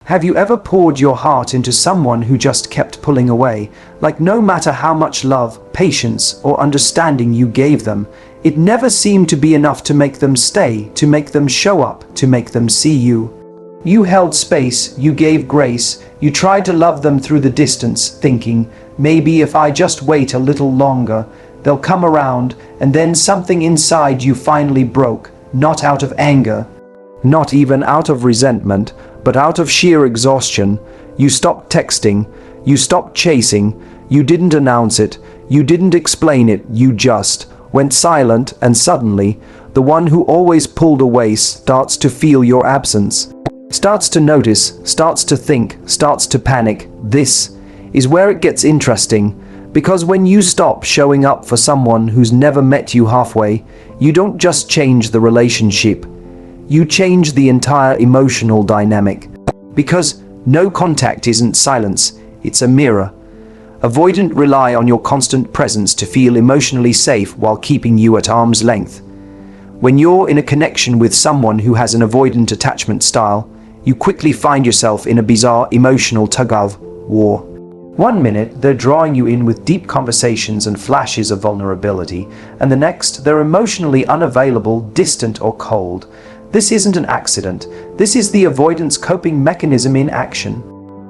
Have you ever poured your heart into someone who just kept pulling away? Like no matter how much love, patience, or understanding you gave them, it never seemed to be enough to make them stay, to make them show up, to make them see you. You held space, you gave grace, you tried to love them through the distance, thinking, maybe if I just wait a little longer, they'll come around, and then something inside you finally broke, not out of anger, not even out of resentment, but out of sheer exhaustion. You stopped texting, you stopped chasing, you didn't announce it, you didn't explain it, you just went silent, and suddenly, the one who always pulled away starts to feel your absence, starts to notice, starts to think, starts to panic. This is where it gets interesting, because when you stop showing up for someone who's never met you halfway, you don't just change the relationship, you change the entire emotional dynamic. Because no contact isn't silence, it's a mirror. Avoidant rely on your constant presence to feel emotionally safe while keeping you at arm's length. When you're in a connection with someone who has an avoidant attachment style, you quickly find yourself in a bizarre emotional tug-of-war. One minute, they're drawing you in with deep conversations and flashes of vulnerability, and the next, they're emotionally unavailable, distant, or cold. This isn't an accident. This is the avoidance coping mechanism in action.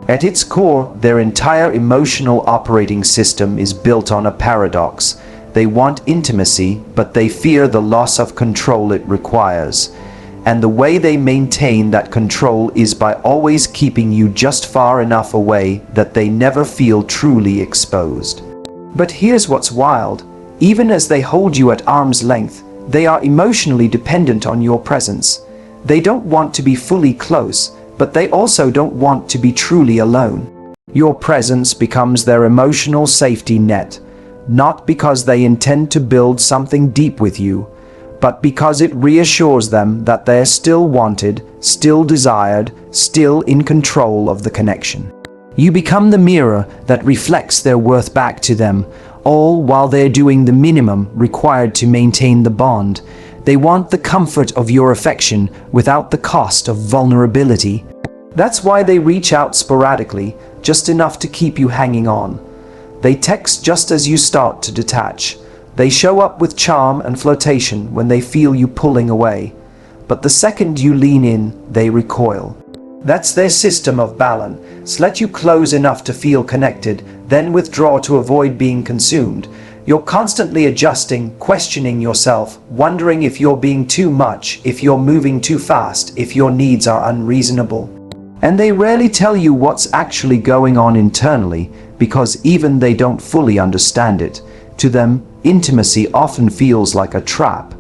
At its core, their entire emotional operating system is built on a paradox. They want intimacy, but they fear the loss of control it requires. And the way they maintain that control is by always keeping you just far enough away that they never feel truly exposed. But here's what's wild. Even as they hold you at arm's length, they are emotionally dependent on your presence. They don't want to be fully close, but they also don't want to be truly alone. Your presence becomes their emotional safety net, not because they intend to build something deep with you, but because it reassures them that they're still wanted, still desired, still in control of the connection. You become the mirror that reflects their worth back to them, all while they're doing the minimum required to maintain the bond. They want the comfort of your affection without the cost of vulnerability. That's why they reach out sporadically, just enough to keep you hanging on. They text just as you start to detach. They show up with charm and flirtation when they feel you pulling away. But the second you lean in, they recoil. That's their system of balance. Let you close enough to feel connected, then withdraw to avoid being consumed. You're constantly adjusting, questioning yourself, wondering if you're being too much, if you're moving too fast, if your needs are unreasonable. And they rarely tell you what's actually going on internally, because even they don't fully understand it. To them, intimacy often feels like a trap.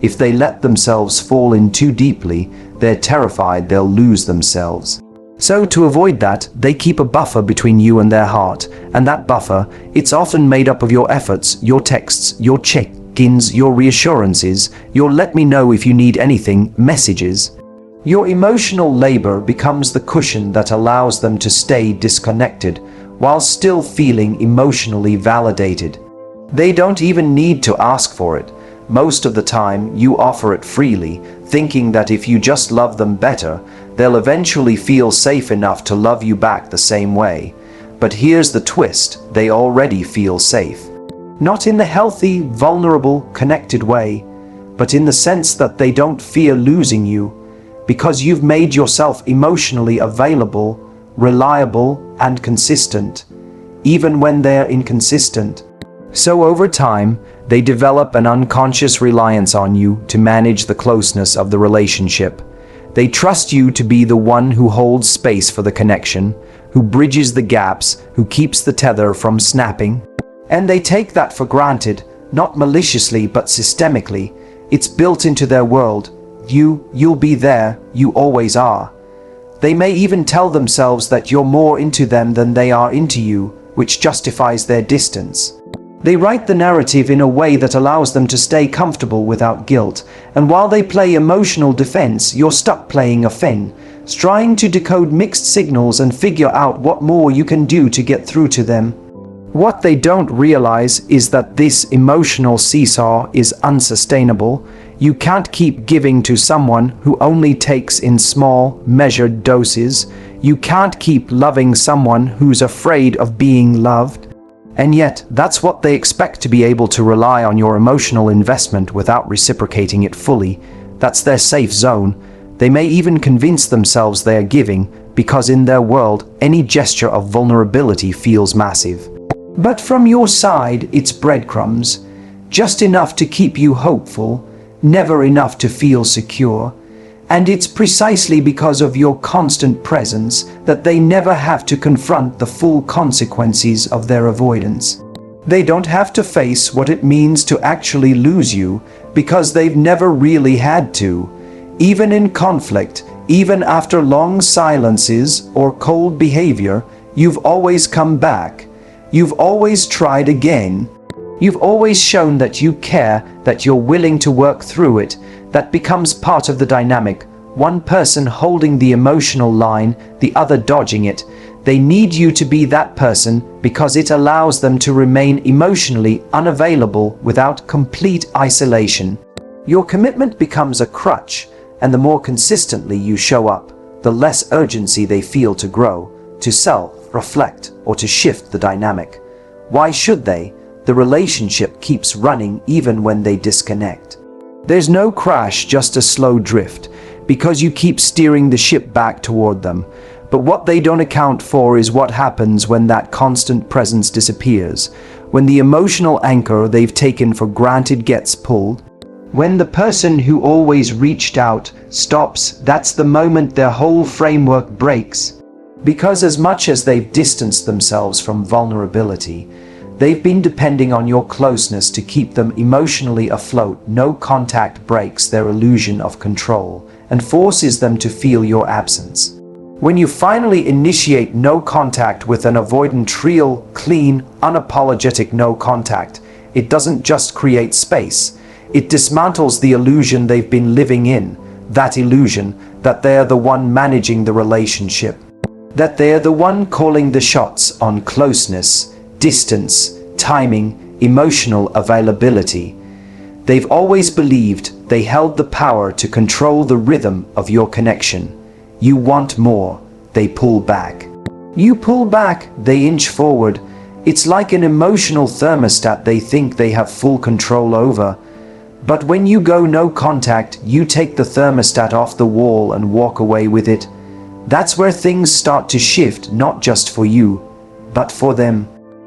If they let themselves fall in too deeply, they're terrified they'll lose themselves. So to avoid that, they keep a buffer between you and their heart, and that buffer, it's often made up of your efforts, your texts, your check-ins, your reassurances, your let me know if you need anything messages. Your emotional labor becomes the cushion that allows them to stay disconnected while still feeling emotionally validated. They don't even need to ask for it. Most of the time, you offer it freely, thinking that if you just love them better, they'll eventually feel safe enough to love you back the same way. But here's the twist, they already feel safe. Not in the healthy, vulnerable, connected way, but in the sense that they don't fear losing you, because you've made yourself emotionally available, reliable, and consistent, even when they're inconsistent. So over time, they develop an unconscious reliance on you to manage the closeness of the relationship. They trust you to be the one who holds space for the connection, who bridges the gaps, who keeps the tether from snapping. And they take that for granted, not maliciously but systemically. It's built into their world. You'll be there, you always are. They may even tell themselves that you're more into them than they are into you, which justifies their distance. They write the narrative in a way that allows them to stay comfortable without guilt, and while they play emotional defense, you're stuck playing offense, trying to decode mixed signals and figure out what more you can do to get through to them. What they don't realize is that this emotional seesaw is unsustainable. You can't keep giving to someone who only takes in small, measured doses. You can't keep loving someone who's afraid of being loved. And yet, that's what they expect, to be able to rely on your emotional investment without reciprocating it fully. That's their safe zone. They may even convince themselves they are giving, because in their world, any gesture of vulnerability feels massive. But from your side, it's breadcrumbs. Just enough to keep you hopeful, never enough to feel secure. And it's precisely because of your constant presence that they never have to confront the full consequences of their avoidance. They don't have to face what it means to actually lose you, because they've never really had to. Even in conflict, even after long silences or cold behavior, you've always come back. You've always tried again. You've always shown that you care, that you're willing to work through it. That becomes part of the dynamic. One person holding the emotional line, the other dodging it. They need you to be that person because it allows them to remain emotionally unavailable without complete isolation. Your commitment becomes a crutch, and the more consistently you show up, the less urgency they feel to grow, to self-reflect, or to shift the dynamic. Why should they? The relationship keeps running even when they disconnect. There's no crash, just a slow drift, because you keep steering the ship back toward them. But what they don't account for is what happens when that constant presence disappears, when the emotional anchor they've taken for granted gets pulled. When the person who always reached out stops, that's the moment their whole framework breaks. Because as much as they've distanced themselves from vulnerability, they've been depending on your closeness to keep them emotionally afloat. No contact breaks their illusion of control and forces them to feel your absence. When you finally initiate no contact with an avoidant, real, clean, unapologetic no contact, it doesn't just create space. It dismantles the illusion they've been living in, that illusion that they're the one managing the relationship, that they're the one calling the shots on closeness, distance, timing, emotional availability. They've always believed they held the power to control the rhythm of your connection. You want more, they pull back. You pull back, they inch forward. It's like an emotional thermostat they think they have full control over. But when you go no contact, you take the thermostat off the wall and walk away with it. That's where things start to shift, not just for you, but for them.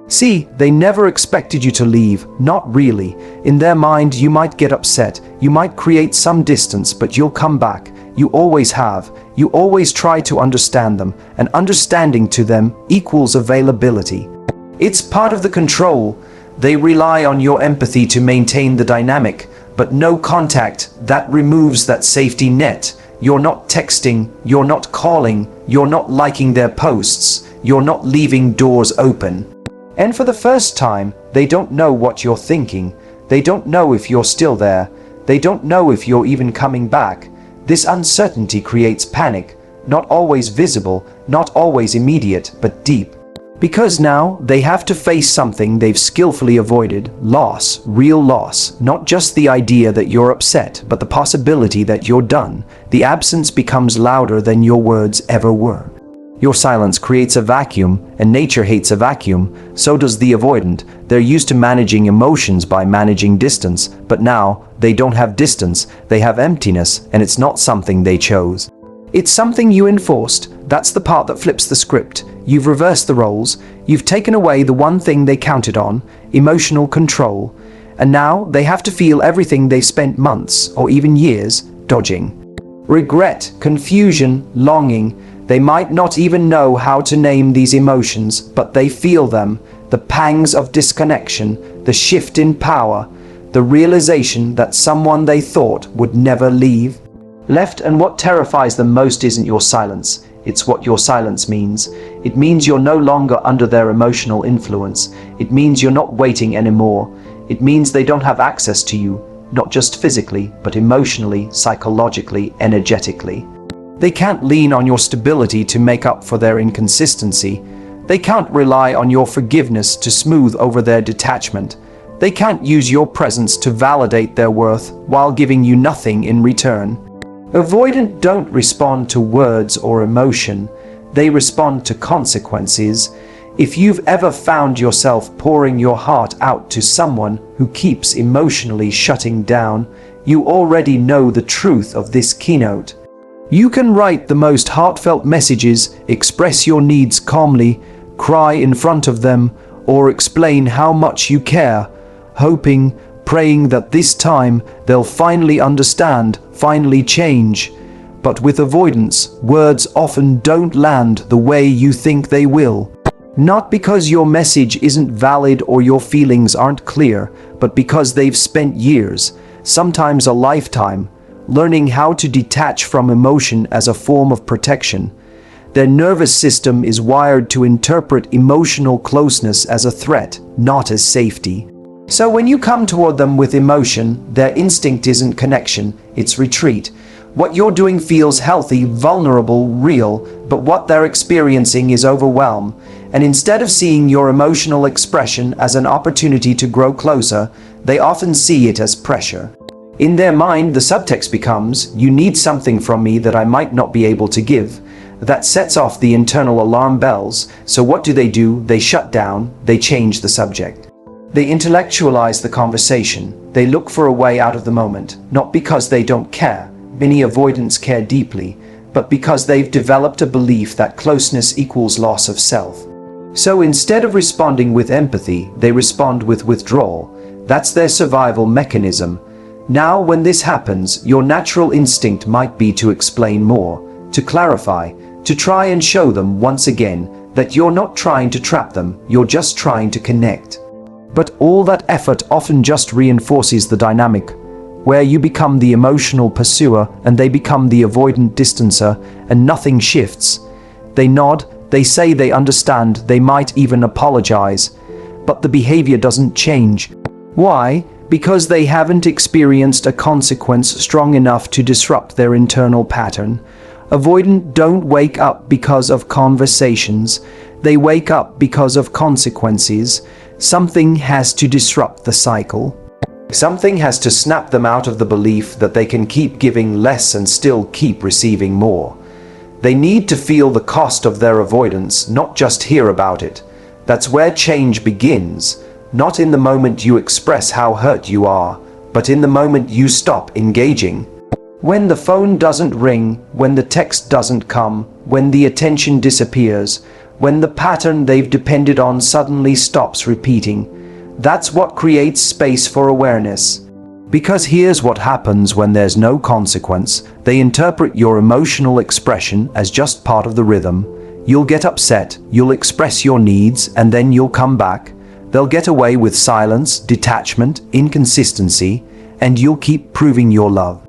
See, they never expected you to leave, not really. In their mind, you might get upset, you might create some distance, but you'll come back. You always have. You always try to understand them, and understanding to them equals availability. It's part of the control. They rely on your empathy to maintain the dynamic, but no contact, that removes that safety net. You're not texting, you're not calling, you're not liking their posts, you're not leaving doors open. And for the first time, they don't know what you're thinking. They don't know if you're still there. They don't know if you're even coming back. This uncertainty creates panic, not always visible, not always immediate, but deep. Because now they have to face something they've skillfully avoided, loss, real loss, not just the idea that you're upset, but the possibility that you're done. The absence becomes louder than your words ever were. Your silence creates a vacuum, and nature hates a vacuum. So does the avoidant. They're used to managing emotions by managing distance, but now they don't have distance, they have emptiness, and it's not something they chose. It's something you enforced. That's the part that flips the script. You've reversed the roles. You've taken away the one thing they counted on, emotional control. And now they have to feel everything they spent months or even years dodging. Regret, confusion, longing. They might not even know how to name these emotions, but they feel them. The pangs of disconnection, the shift in power, the realization that someone they thought would never leave left. And what terrifies them most isn't your silence. It's what your silence means. It means you're no longer under their emotional influence. It means you're not waiting anymore. It means they don't have access to you, not just physically, but emotionally, psychologically, energetically. They can't lean on your stability to make up for their inconsistency. They can't rely on your forgiveness to smooth over their detachment. They can't use your presence to validate their worth while giving you nothing in return. Avoidant don't respond to words or emotion. They respond to consequences. If you've ever found yourself pouring your heart out to someone who keeps emotionally shutting down, you already know the truth of this keynote. You can write the most heartfelt messages, express your needs calmly, cry in front of them, or explain how much you care, hoping, praying that this time they'll finally understand, finally change. But with avoidance, words often don't land the way you think they will. Not because your message isn't valid or your feelings aren't clear, but because they've spent years, sometimes a lifetime, learning how to detach from emotion as a form of protection. Their nervous system is wired to interpret emotional closeness as a threat, not as safety. So when you come toward them with emotion, their instinct isn't connection, it's retreat. What you're doing feels healthy, vulnerable, real, but what they're experiencing is overwhelm. And instead of seeing your emotional expression as an opportunity to grow closer, they often see it as pressure. In their mind, the subtext becomes, "You need something from me that I might not be able to give." That sets off the internal alarm bells. So what do? They shut down, they change the subject. They intellectualize the conversation. They look for a way out of the moment, not because they don't care. Many avoidants care deeply, but because they've developed a belief that closeness equals loss of self. So instead of responding with empathy, they respond with withdrawal. That's their survival mechanism. Now, when this happens, your natural instinct might be to explain more, to clarify, to try and show them once again that you're not trying to trap them, you're just trying to connect. But all that effort often just reinforces the dynamic, where you become the emotional pursuer and they become the avoidant distancer, and nothing shifts. They nod, they say they understand, they might even apologize, but the behavior doesn't change. Why? Because they haven't experienced a consequence strong enough to disrupt their internal pattern. Avoidant don't wake up because of conversations, they wake up because of consequences. Something has to disrupt the cycle. Something has to snap them out of the belief that they can keep giving less and still keep receiving more. They need to feel the cost of their avoidance, not just hear about it. That's where change begins, not in the moment you express how hurt you are, but in the moment you stop engaging. When the phone doesn't ring, when the text doesn't come, when the attention disappears, when the pattern they've depended on suddenly stops repeating, that's what creates space for awareness. Because here's what happens when there's no consequence. They interpret your emotional expression as just part of the rhythm. You'll get upset, you'll express your needs, and then you'll come back. They'll get away with silence, detachment, inconsistency, and you'll keep proving your love.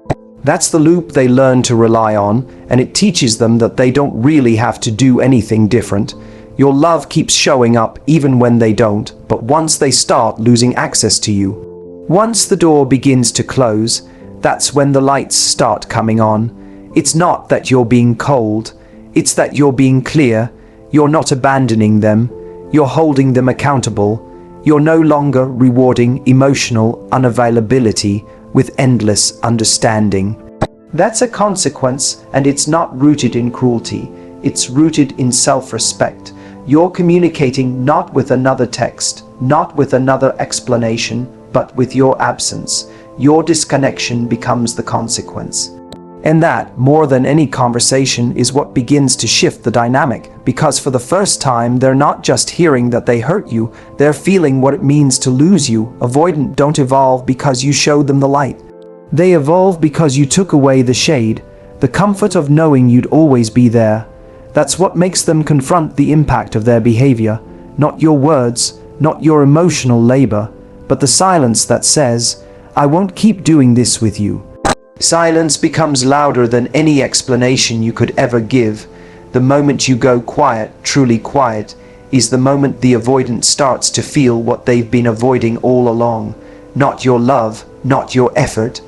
That's the loop they learn to rely on, and it teaches them that they don't really have to do anything different. Your love keeps showing up even when they don't, but once they start losing access to you, once the door begins to close, that's when the lights start coming on. It's not that you're being cold, it's that you're being clear. You're not abandoning them, you're holding them accountable. You're no longer rewarding emotional unavailability with endless understanding. That's a consequence, and it's not rooted in cruelty. It's rooted in self-respect. You're communicating not with another text, not with another explanation, but with your absence. Your disconnection becomes the consequence. And that, more than any conversation, is what begins to shift the dynamic, because for the first time, they're not just hearing that they hurt you, they're feeling what it means to lose you. Avoidant don't evolve because you showed them the light. They evolve because you took away the shade, the comfort of knowing you'd always be there. That's what makes them confront the impact of their behavior, not your words, not your emotional labor, but the silence that says, "I won't keep doing this with you." Silence becomes louder than any explanation you could ever give. The moment you go quiet, truly quiet, is the moment the avoidant starts to feel what they've been avoiding all along. Not your love, not your effort,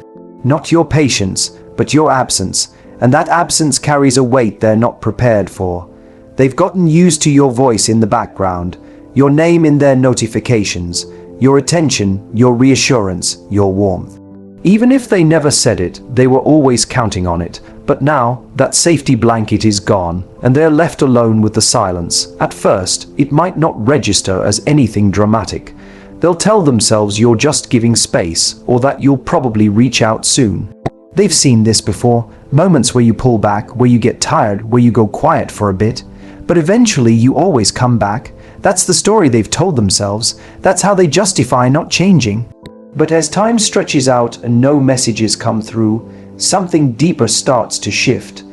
not your patience, but your absence. And that absence carries a weight they're not prepared for. They've gotten used to your voice in the background, your name in their notifications, your attention, your reassurance, your warmth. Even if they never said it, they were always counting on it. But now, that safety blanket is gone, and they're left alone with the silence. At first, it might not register as anything dramatic. They'll tell themselves you're just giving space, or that you'll probably reach out soon. They've seen this before, moments where you pull back, where you get tired, where you go quiet for a bit. But eventually you always come back. That's the story they've told themselves. That's how they justify not changing. But as time stretches out and no messages come through, something deeper starts to shift.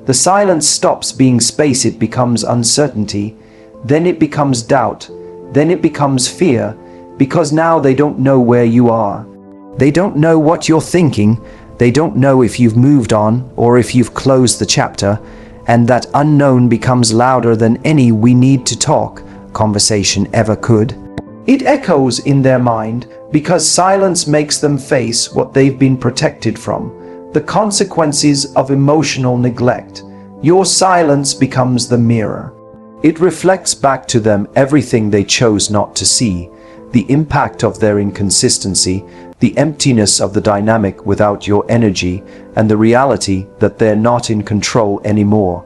The silence stops being space, it becomes uncertainty. Then it becomes doubt. Then it becomes fear, because now they don't know where you are. They don't know what you're thinking. They don't know if you've moved on or if you've closed the chapter, and that unknown becomes louder than any "we need to talk" conversation ever could. It echoes in their mind because silence makes them face what they've been protected from, the consequences of emotional neglect. Your silence becomes the mirror. It reflects back to them everything they chose not to see, the impact of their inconsistency, the emptiness of the dynamic without your energy, and the reality that they're not in control anymore.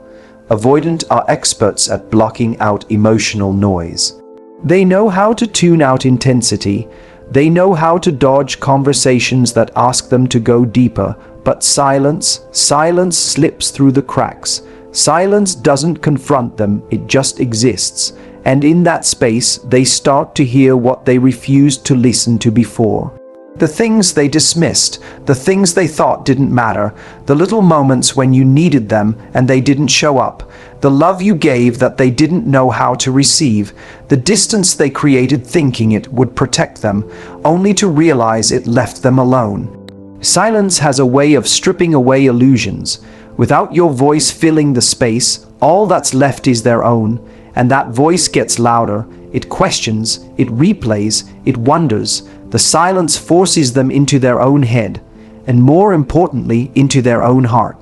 Avoidant are experts at blocking out emotional noise. They know how to tune out intensity. They know how to dodge conversations that ask them to go deeper. But silence slips through the cracks. Silence doesn't confront them, it just exists. And in that space, they start to hear what they refused to listen to before. The things they dismissed, the things they thought didn't matter, the little moments when you needed them and they didn't show up, the love you gave that they didn't know how to receive, the distance they created thinking it would protect them, only to realize it left them alone. Silence has a way of stripping away illusions. Without your voice filling the space, all that's left is their own, and that voice gets louder. It questions, it replays, it wonders. The silence forces them into their own head, and more importantly, into their own heart.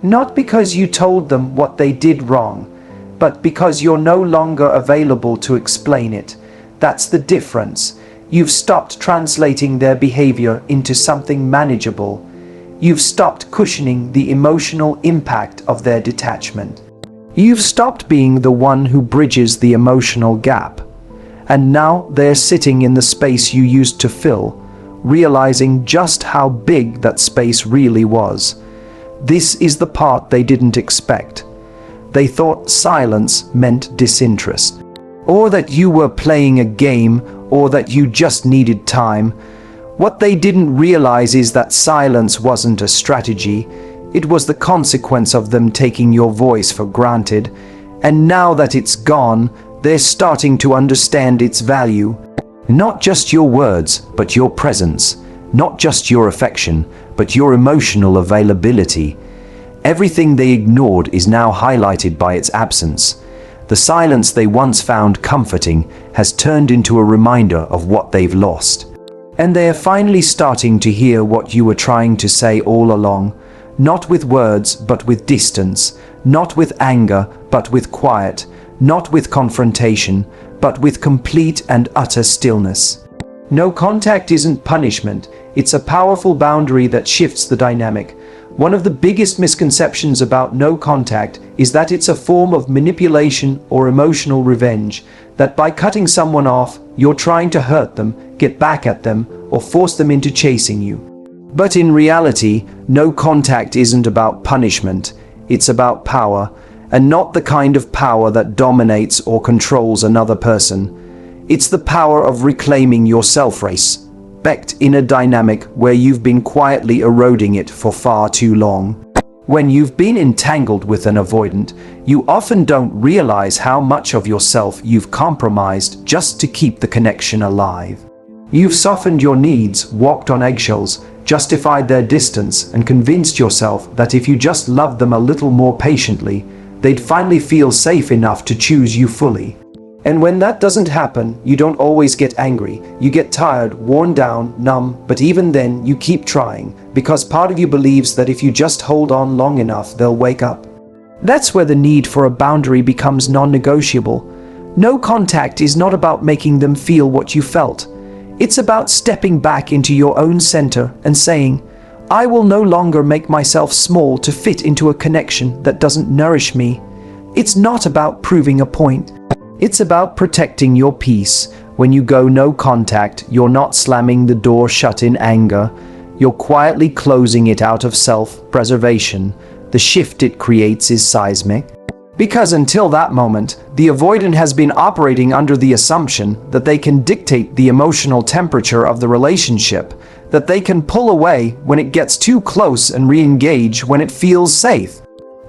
Not because you told them what they did wrong, but because you're no longer available to explain it. That's the difference. You've stopped translating their behavior into something manageable. You've stopped cushioning the emotional impact of their detachment. You've stopped being the one who bridges the emotional gap. And now they're sitting in the space you used to fill, realizing just how big that space really was. This is the part they didn't expect. They thought silence meant disinterest, or that you were playing a game, or that you just needed time. What they didn't realize is that silence wasn't a strategy. It was the consequence of them taking your voice for granted. And now that it's gone, they're starting to understand its value. Not just your words, but your presence. Not just your affection, but your emotional availability. Everything they ignored is now highlighted by its absence. The silence they once found comforting has turned into a reminder of what they've lost. And they are finally starting to hear what you were trying to say all along. Not with words, but with distance. Not with anger, but with quiet. Not with confrontation, but with complete and utter stillness. No contact isn't punishment. It's a powerful boundary that shifts the dynamic. One of the biggest misconceptions about no contact is that it's a form of manipulation or emotional revenge, that by cutting someone off, you're trying to hurt them, get back at them, or force them into chasing you. But in reality, no contact isn't about punishment. It's about power, and not the kind of power that dominates or controls another person. It's the power of reclaiming your self-respect in a dynamic where you've been quietly eroding it for far too long. When you've been entangled with an avoidant, you often don't realize how much of yourself you've compromised just to keep the connection alive. You've softened your needs, walked on eggshells, justified their distance, and convinced yourself that if you just loved them a little more patiently, they'd finally feel safe enough to choose you fully. And when that doesn't happen, you don't always get angry. You get tired, worn down, numb, but even then you keep trying, because part of you believes that if you just hold on long enough, they'll wake up. That's where the need for a boundary becomes non-negotiable. No contact is not about making them feel what you felt. It's about stepping back into your own center and saying, I will no longer make myself small to fit into a connection that doesn't nourish me. It's not about proving a point. It's about protecting your peace. When you go no contact, you're not slamming the door shut in anger. You're quietly closing it out of self-preservation. The shift it creates is seismic. Because until that moment, the avoidant has been operating under the assumption that they can dictate the emotional temperature of the relationship, that they can pull away when it gets too close and re-engage when it feels safe,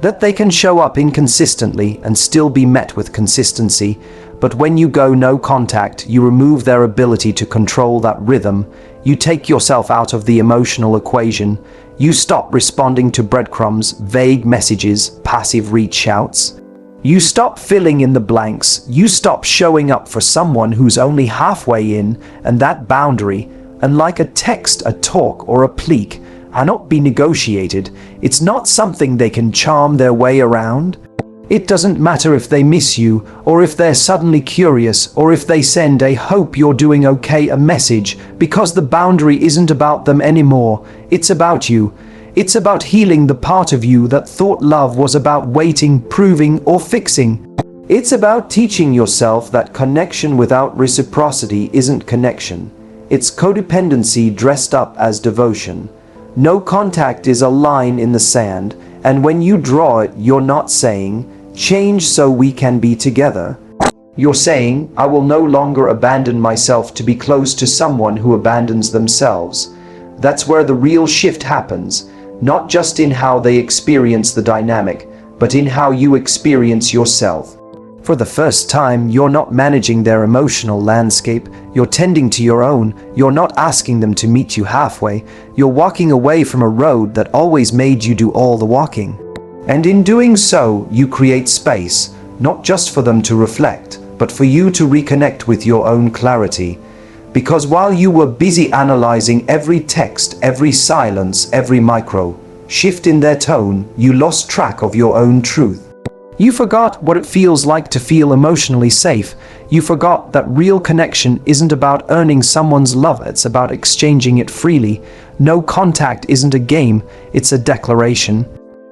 that they can show up inconsistently and still be met with consistency. But when you go no contact, you remove their ability to control that rhythm. You take yourself out of the emotional equation. You stop responding to breadcrumbs, vague messages, passive reach outs. You stop filling in the blanks. You stop showing up for someone who's only halfway in, and that boundary, unlike a text, a talk, or a pleak, cannot be negotiated. It's not something they can charm their way around. It doesn't matter if they miss you, or if they're suddenly curious, or if they send a "hope you're doing okay" a message, because the boundary isn't about them anymore. It's about you. It's about healing the part of you that thought love was about waiting, proving, or fixing. It's about teaching yourself that connection without reciprocity isn't connection. It's codependency dressed up as devotion. No contact is a line in the sand, and when you draw it, you're not saying, "Change so we can be together." You're saying, "I will no longer abandon myself to be close to someone who abandons themselves." That's where the real shift happens, not just in how they experience the dynamic, but in how you experience yourself. For the first time, you're not managing their emotional landscape, you're tending to your own. You're not asking them to meet you halfway. You're walking away from a road that always made you do all the walking. And in doing so, you create space, not just for them to reflect, but for you to reconnect with your own clarity. Because while you were busy analyzing every text, every silence, every micro shift in their tone, you lost track of your own truth. You forgot what it feels like to feel emotionally safe. You forgot that real connection isn't about earning someone's love, it's about exchanging it freely. No contact isn't a game, it's a declaration.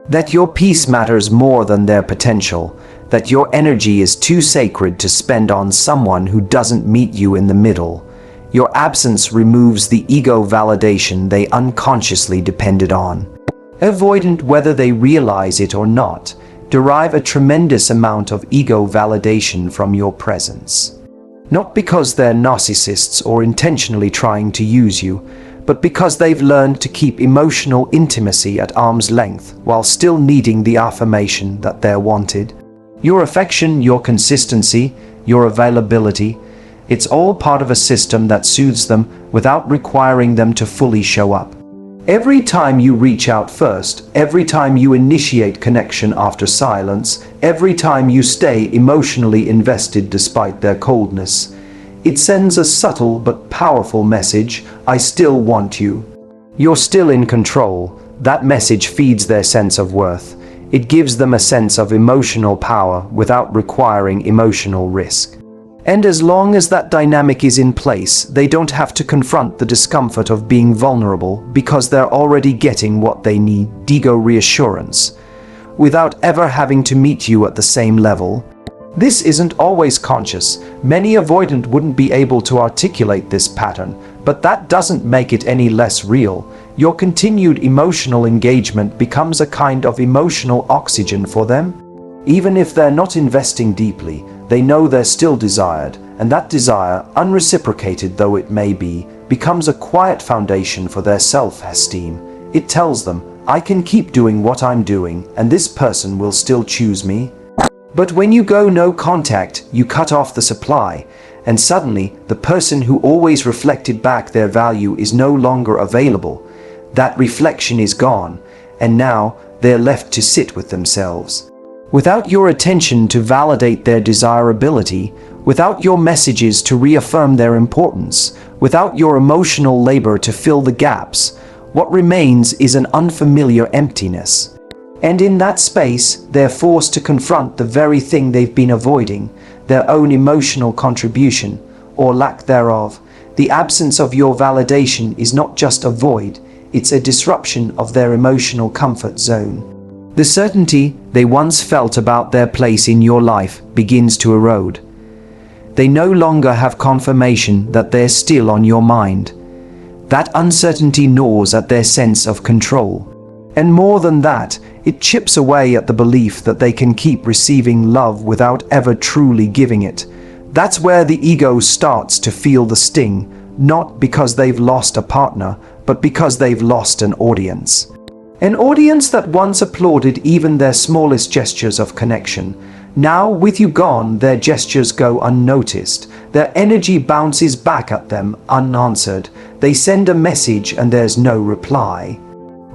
That your peace matters more than their potential. That your energy is too sacred to spend on someone who doesn't meet you in the middle. Your absence removes the ego validation they unconsciously depended on. Avoidant, whether they realize it or not, derive a tremendous amount of ego validation from your presence. Not because they're narcissists or intentionally trying to use you, but because they've learned to keep emotional intimacy at arm's length while still needing the affirmation that they're wanted. Your affection, your consistency, your availability, it's all part of a system that soothes them without requiring them to fully show up. Every time you reach out first, every time you initiate connection after silence, every time you stay emotionally invested despite their coldness, it sends a subtle but powerful message: I still want you. You're still in control. That message feeds their sense of worth. It gives them a sense of emotional power without requiring emotional risk. And as long as that dynamic is in place, they don't have to confront the discomfort of being vulnerable because they're already getting what they need, ego reassurance, without ever having to meet you at the same level. This isn't always conscious. Many avoidant wouldn't be able to articulate this pattern, but that doesn't make it any less real. Your continued emotional engagement becomes a kind of emotional oxygen for them. Even if they're not investing deeply, they know they're still desired, and that desire, unreciprocated though it may be, becomes a quiet foundation for their self-esteem. It tells them, I can keep doing what I'm doing, and this person will still choose me. But when you go no contact, you cut off the supply, and suddenly the person who always reflected back their value is no longer available. That reflection is gone, and now they're left to sit with themselves. Without your attention to validate their desirability, without your messages to reaffirm their importance, without your emotional labor to fill the gaps, what remains is an unfamiliar emptiness. And in that space, they're forced to confront the very thing they've been avoiding, their own emotional contribution, or lack thereof. The absence of your validation is not just a void, it's a disruption of their emotional comfort zone. The certainty they once felt about their place in your life begins to erode. They no longer have confirmation that they're still on your mind. That uncertainty gnaws at their sense of control. And more than that, it chips away at the belief that they can keep receiving love without ever truly giving it. That's where the ego starts to feel the sting, not because they've lost a partner, but because they've lost an audience. An audience that once applauded even their smallest gestures of connection. Now, with you gone, their gestures go unnoticed. Their energy bounces back at them unanswered. They send a message and there's no reply.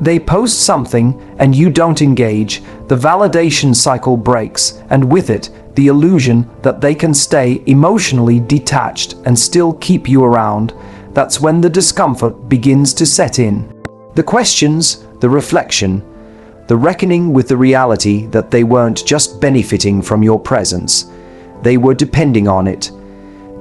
They post something and you don't engage. The validation cycle breaks, and with it, the illusion that they can stay emotionally detached and still keep you around. That's when the discomfort begins to set in. The questions, the reflection, the reckoning with the reality that they weren't just benefiting from your presence, they were depending on it.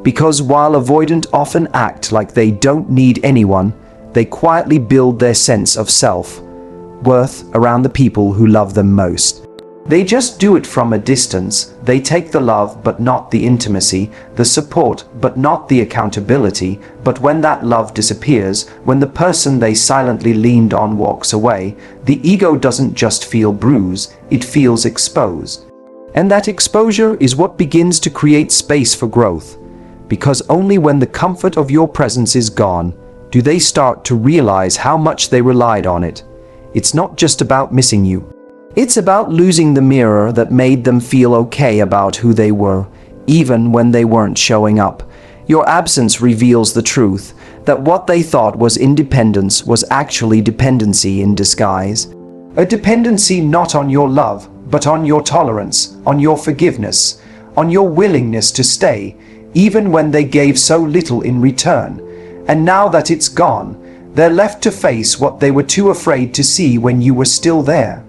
Because while avoidant often act like they don't need anyone, they quietly build their sense of self-worth around the people who love them most. They just do it from a distance. They take the love but not the intimacy, the support but not the accountability. But when that love disappears, when the person they silently leaned on walks away, the ego doesn't just feel bruised, it feels exposed. And that exposure is what begins to create space for growth. Because only when the comfort of your presence is gone, do they start to realize how much they relied on it. It's not just about missing you. It's about losing the mirror that made them feel okay about who they were, even when they weren't showing up. Your absence reveals the truth, that what they thought was independence was actually dependency in disguise. A dependency not on your love, but on your tolerance, on your forgiveness, on your willingness to stay, even when they gave so little in return. And now that it's gone, they're left to face what they were too afraid to see when you were still there.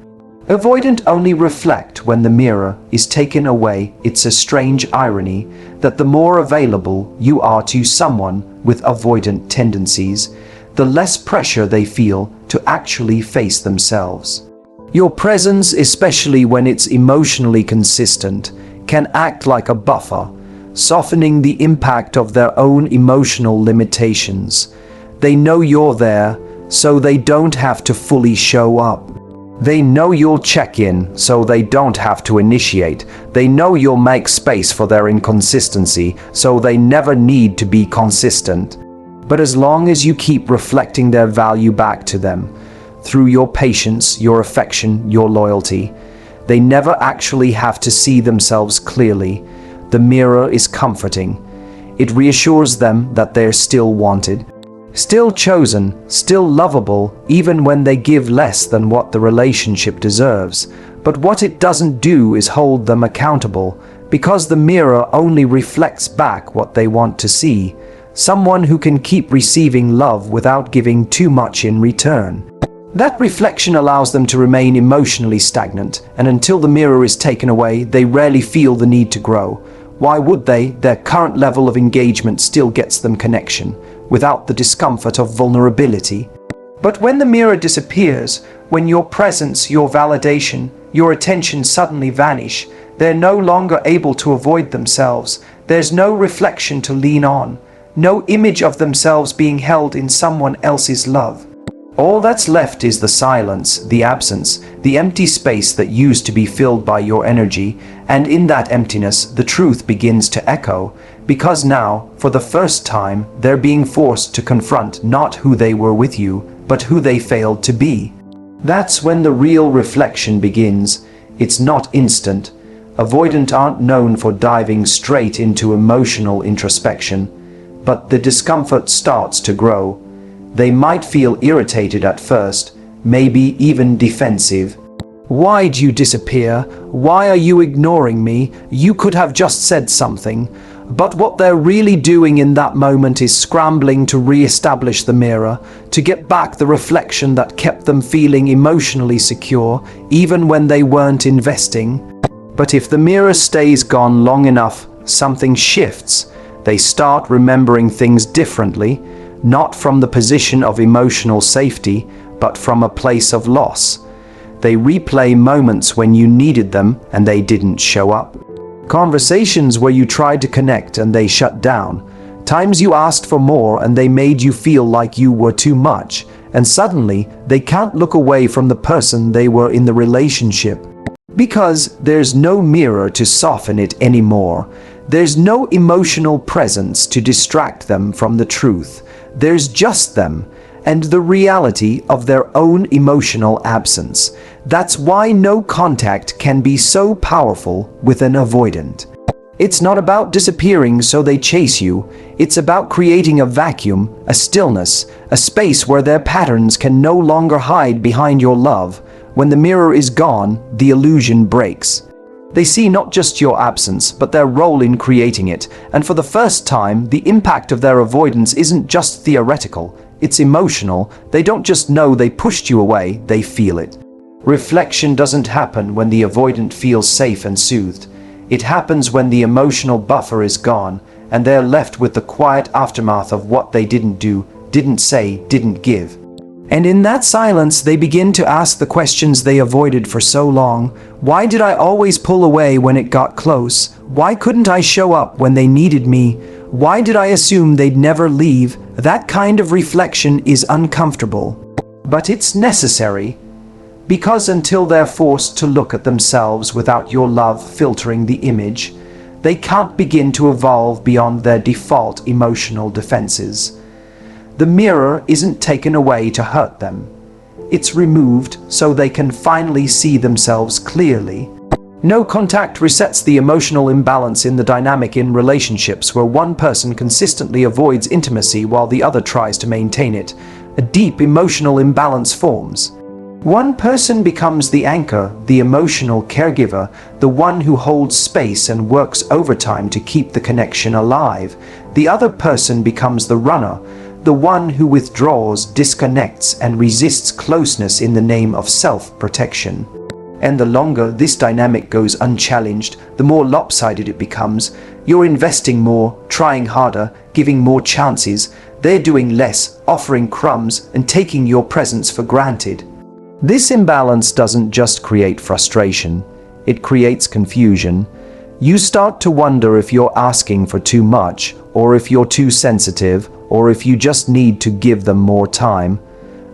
Avoidant only reflect when the mirror is taken away. It's a strange irony that the more available you are to someone with avoidant tendencies, the less pressure they feel to actually face themselves. Your presence, especially when it's emotionally consistent, can act like a buffer, softening the impact of their own emotional limitations. They know you're there, so they don't have to fully show up. They know you'll check in, so they don't have to initiate. They know you'll make space for their inconsistency, so they never need to be consistent. But as long as you keep reflecting their value back to them, through your patience, your affection, your loyalty, they never actually have to see themselves clearly. The mirror is comforting. It reassures them that they're still wanted, still chosen, still lovable, even when they give less than what the relationship deserves. But what it doesn't do is hold them accountable, because the mirror only reflects back what they want to see. Someone who can keep receiving love without giving too much in return. That reflection allows them to remain emotionally stagnant, and until the mirror is taken away, they rarely feel the need to grow. Why would they? Their current level of engagement still gets them connection, without the discomfort of vulnerability. But when the mirror disappears, when your presence, your validation, your attention suddenly vanish, they're no longer able to avoid themselves. There's no reflection to lean on, no image of themselves being held in someone else's love. All that's left is the silence, the absence, the empty space that used to be filled by your energy, and in that emptiness, the truth begins to echo, because now, for the first time, they're being forced to confront not who they were with you, but who they failed to be. That's when the real reflection begins. It's not instant. Avoidant aren't known for diving straight into emotional introspection, but the discomfort starts to grow. They might feel irritated at first, maybe even defensive. Why'd you disappear? Why are you ignoring me? You could have just said something. But what they're really doing in that moment is scrambling to re-establish the mirror, to get back the reflection that kept them feeling emotionally secure, even when they weren't investing. But if the mirror stays gone long enough, something shifts. They start remembering things differently, not from the position of emotional safety, but from a place of loss. They replay moments when you needed them and they didn't show up. Conversations where you tried to connect and they shut down. Times you asked for more and they made you feel like you were too much. And suddenly, they can't look away from the person they were in the relationship. Because there's no mirror to soften it anymore. There's no emotional presence to distract them from the truth. There's just them, and the reality of their own emotional absence. That's why no contact can be so powerful with an avoidant. It's not about disappearing so they chase you. It's about creating a vacuum, a stillness, a space where their patterns can no longer hide behind your love. When the mirror is gone, the illusion breaks. They see not just your absence, but their role in creating it. And for the first time, the impact of their avoidance isn't just theoretical, it's emotional. They don't just know they pushed you away, they feel it. Reflection doesn't happen when the avoidant feels safe and soothed. It happens when the emotional buffer is gone, and they're left with the quiet aftermath of what they didn't do, didn't say, didn't give. And in that silence, they begin to ask the questions they avoided for so long. Why did I always pull away when it got close? Why couldn't I show up when they needed me? Why did I assume they'd never leave? That kind of reflection is uncomfortable. But it's necessary. Because until they're forced to look at themselves without your love filtering the image, they can't begin to evolve beyond their default emotional defenses. The mirror isn't taken away to hurt them. It's removed so they can finally see themselves clearly. No contact resets the emotional imbalance in the dynamic in relationships where one person consistently avoids intimacy while the other tries to maintain it. A deep emotional imbalance forms. One person becomes the anchor, the emotional caregiver, the one who holds space and works overtime to keep the connection alive. The other person becomes the runner, the one who withdraws, disconnects, and resists closeness in the name of self-protection. And the longer this dynamic goes unchallenged, the more lopsided it becomes. You're investing more, trying harder, giving more chances. They're doing less, offering crumbs, and taking your presence for granted. This imbalance doesn't just create frustration, it creates confusion. You start to wonder if you're asking for too much, or if you're too sensitive, or if you just need to give them more time.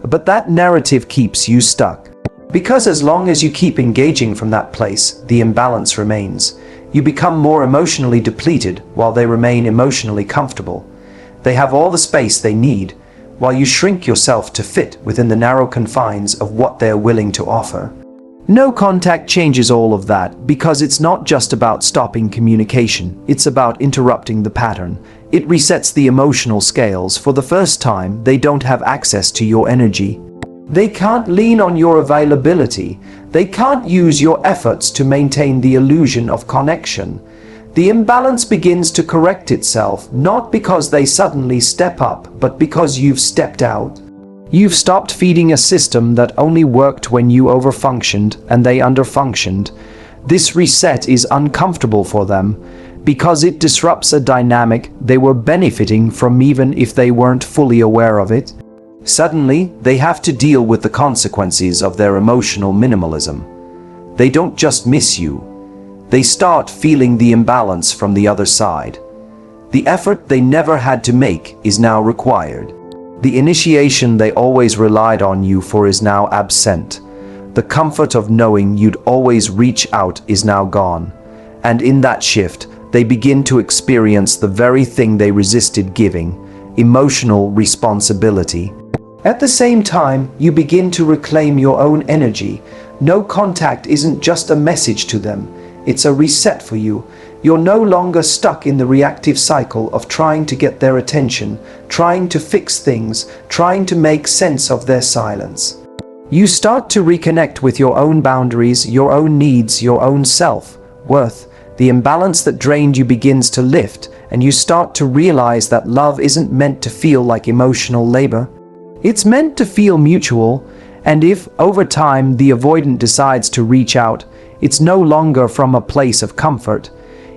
But that narrative keeps you stuck. Because as long as you keep engaging from that place, the imbalance remains. You become more emotionally depleted while they remain emotionally comfortable. They have all the space they need, while you shrink yourself to fit within the narrow confines of what they're willing to offer. No contact changes all of that, because it's not just about stopping communication, it's about interrupting the pattern. It resets the emotional scales. For the first time, they don't have access to your energy. They can't lean on your availability. They can't use your efforts to maintain the illusion of connection. The imbalance begins to correct itself, not because they suddenly step up, but because you've stepped out. You've stopped feeding a system that only worked when you overfunctioned and they underfunctioned. This reset is uncomfortable for them, because it disrupts a dynamic they were benefiting from even if they weren't fully aware of it. Suddenly, they have to deal with the consequences of their emotional minimalism. They don't just miss you. They start feeling the imbalance from the other side. The effort they never had to make is now required. The initiation they always relied on you for is now absent. The comfort of knowing you'd always reach out is now gone. And in that shift, they begin to experience the very thing they resisted giving: emotional responsibility. At the same time, you begin to reclaim your own energy. No contact isn't just a message to them. It's a reset for you. You're no longer stuck in the reactive cycle of trying to get their attention, trying to fix things, trying to make sense of their silence. You start to reconnect with your own boundaries, your own needs, your own self-worth. The imbalance that drained you begins to lift, and you start to realize that love isn't meant to feel like emotional labor. It's meant to feel mutual, and if, over time, the avoidant decides to reach out, it's no longer from a place of comfort.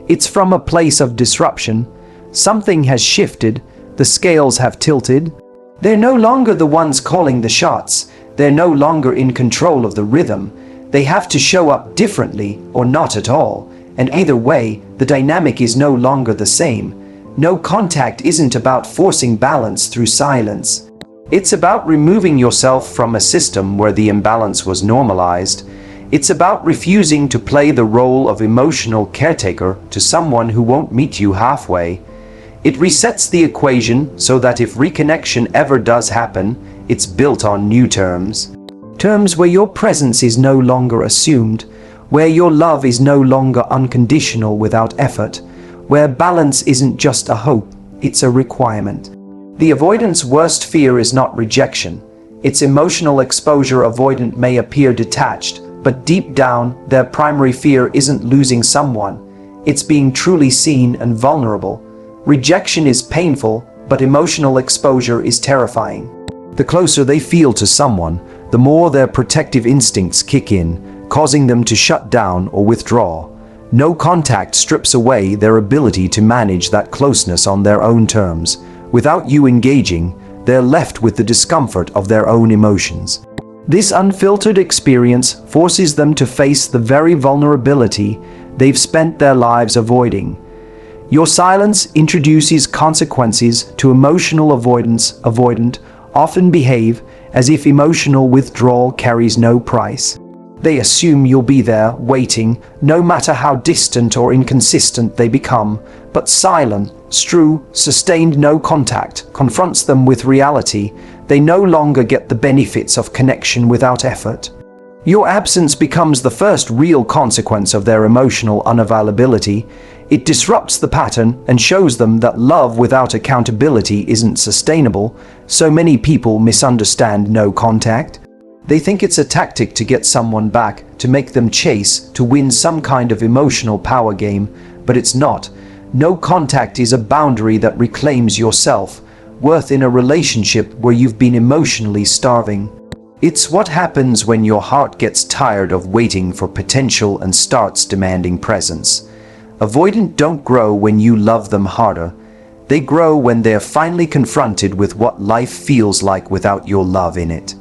It's from a place of disruption. Something has shifted, the scales have tilted. They're no longer the ones calling the shots, they're no longer in control of the rhythm. They have to show up differently or not at all, and either way, the dynamic is no longer the same. No contact isn't about forcing balance through silence. It's about removing yourself from a system where the imbalance was normalized. It's about refusing to play the role of emotional caretaker to someone who won't meet you halfway. It resets the equation so that if reconnection ever does happen, it's built on new terms. Terms where your presence is no longer assumed, where your love is no longer unconditional without effort, where balance isn't just a hope, it's a requirement. The avoidant's worst fear is not rejection. Its emotional exposure avoidant may appear detached, but deep down, their primary fear isn't losing someone. It's being truly seen and vulnerable. Rejection is painful, but emotional exposure is terrifying. The closer they feel to someone, the more their protective instincts kick in, causing them to shut down or withdraw. No contact strips away their ability to manage that closeness on their own terms. Without you engaging, they're left with the discomfort of their own emotions. This unfiltered experience forces them to face the very vulnerability they've spent their lives avoiding. Your silence introduces consequences to emotional avoidance. Avoidant often behave as if emotional withdrawal carries no price. They assume you'll be there, waiting, no matter how distant or inconsistent they become. But silent, sustained no contact confronts them with reality. They no longer get the benefits of connection without effort. Your absence becomes the first real consequence of their emotional unavailability. It disrupts the pattern and shows them that love without accountability isn't sustainable. So many people misunderstand no contact. They think it's a tactic to get someone back, to make them chase, to win some kind of emotional power game, but it's not. No contact is a boundary that reclaims your self-worth in a relationship where you've been emotionally starving. It's what happens when your heart gets tired of waiting for potential and starts demanding presence. Avoidant don't grow when you love them harder. They grow when they're finally confronted with what life feels like without your love in it.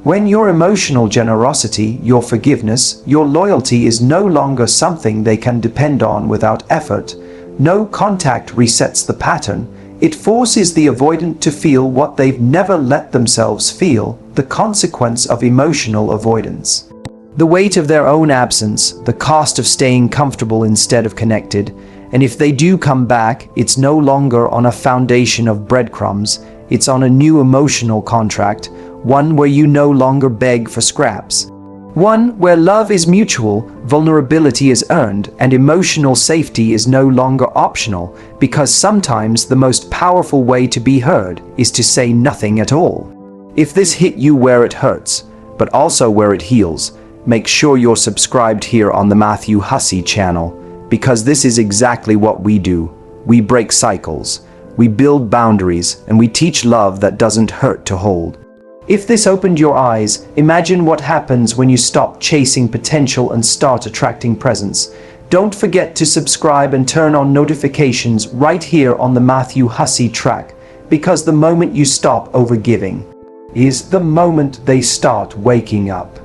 When your emotional generosity, your forgiveness, your loyalty is no longer something they can depend on without effort, no contact resets the pattern. It forces the avoidant to feel what they've never let themselves feel, the consequence of emotional avoidance. The weight of their own absence, the cost of staying comfortable instead of connected, and if they do come back, it's no longer on a foundation of breadcrumbs, it's on a new emotional contract, one where you no longer beg for scraps. One where love is mutual, vulnerability is earned, and emotional safety is no longer optional, because sometimes the most powerful way to be heard is to say nothing at all. If this hit you where it hurts, but also where it heals, make sure you're subscribed here on the Matthew Hussey channel, because this is exactly what we do. We break cycles, we build boundaries, and we teach love that doesn't hurt to hold. If this opened your eyes, imagine what happens when you stop chasing potential and start attracting presence. Don't forget to subscribe and turn on notifications right here on the Matthew Hussey track, because the moment you stop overgiving is the moment they start waking up.